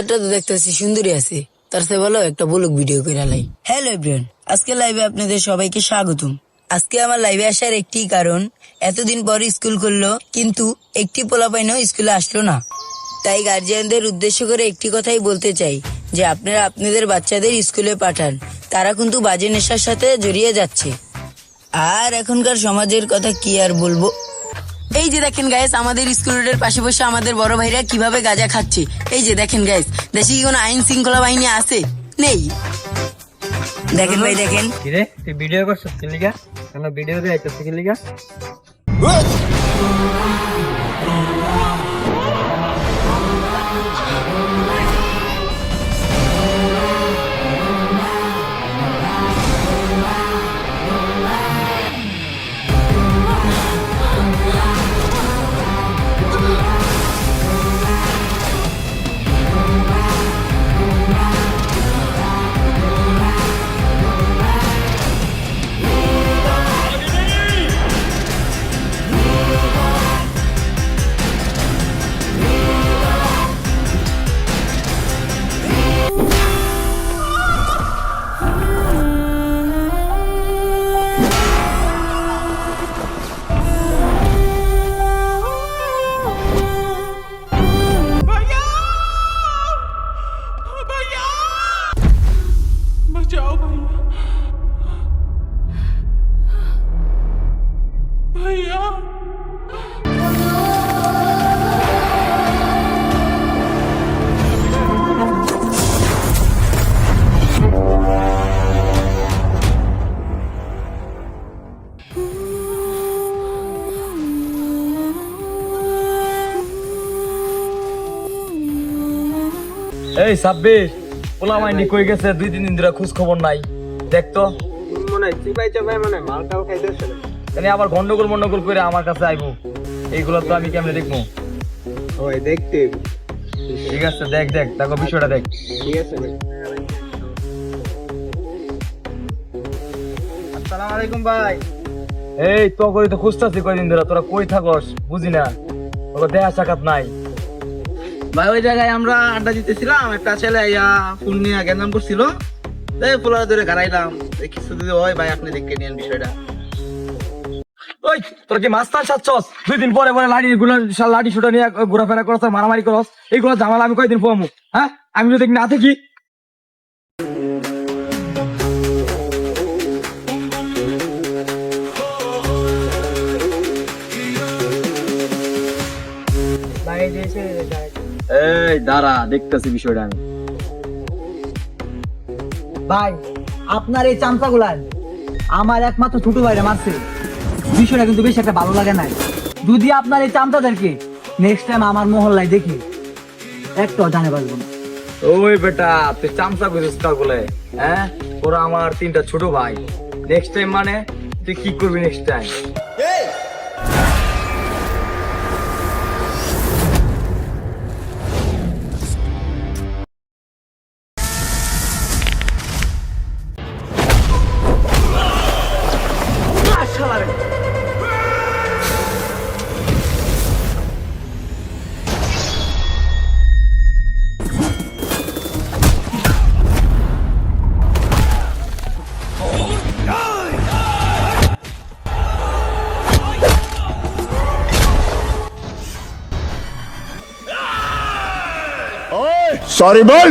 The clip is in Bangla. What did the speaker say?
ওয়েদারটা তো দেখতেছি সুন্দরই আছে, তার চেয়ে ভালো একটা ব্লগ ভিডিও করে লাই। হ্যালো এভরিওয়ান, আজকে লাইভে আপনাদের সবাইকে স্বাগতম। আজকে আমার লাইভে আসার একটি কারণ, এতদিন পর স্কুল খুললো কিন্তু একটি পোলাপাইনও স্কুলে আসলো না। তাই গার্জিয়ানদের উদ্দেশ্য করে একটি কথাই বলতে চাই যে আপনারা আপনাদের বাচ্চাদের স্কুলে পাঠান, তারা কিন্তু বাজে নেশার সাথে জড়িয়ে যাচ্ছে। আর এখনকার সমাজের কথা কি আর বলবো। এই যে দেখেন গাইস, আমাদের স্কুল রোডের পাশে বসে আমাদের বড় ভাইরা কিভাবে গাঁজা খাচ্ছে। এই যে দেখেন গাইস, দেশে কি কোনো আইন শৃঙ্খলা বাহিনী আছে? নেই। দেখেন ভাই দেখেন। কিরে তুই ভিডিও করছিস কি লিগা? কেন ভিডিও রে আইতাছিস কি লিগা? बचाओ भैया भैया। এই সাব্বির পোলা মাইন্ডি কই গেছে? 2-3 দিন ধরে খোঁজ খবর নাই। দেখ তো মনে হয় চিপাই চাপাই মনে হয় মালটাও খাইতেছে না। তাহলে আবার গন্ডগোল করে আমার কাছে আইবো। এইগুলো তো আমি কেমনে দেখবো? ওই দেখতে ঠিক আছে দেখ দেখো বিষয়টা দেখ। ঠিক আছে ভাই। আসসালামু আলাইকুম ভাই। এই তো কই তো খুঁজতাছি কয়দিন ধরে, তোরা কই থাকস বুঝি না, তোকে দেখা সাক্ষাৎ নাই। ভাই ওই জায়গায় আমরা আড্ডা দিতেছিলাম, একটা ছেলে ফোন নিয়ে গেঞ্জাম করছিল, তাই ফুলার ধরে গাড়াইলাম। কিছু যদি হয় ভাই আপনি দেখে নিন বিষয়টা। ওই তোর কি মাস্টার সাচ্ছস? 2 দিন পরে লাঠি শুটা নিয়ে ঘোরাফেরা করছ, মারামারি করস, এইগুলো ঝামেলা আমি কয়দিন পাবো? হ্যাঁ আমি যদি না থাকি। এই দাঁড়া, দেখতেছি বিষয়টা আমি। ভাই আপনার এই চামচা গুলান আমার একমাত্র ছোট ভাইরা মারছে, বিষয়টা কিন্তু বেশ একটা ভালো লাগে নাই। যদি আপনার এই চামচাদেরকে নেক্সট টাইম আমার মহল্লায় দেখি একটু জানে পারবো না। ওই বেটা তুই চামচা বুঝিস কার বলে? হ্যাঁ ওরা আমার 3টা ছোট ভাই। নেক্সট টাইম মানে তুই কি করবি নেক্সট টাইম? सॉरी बोल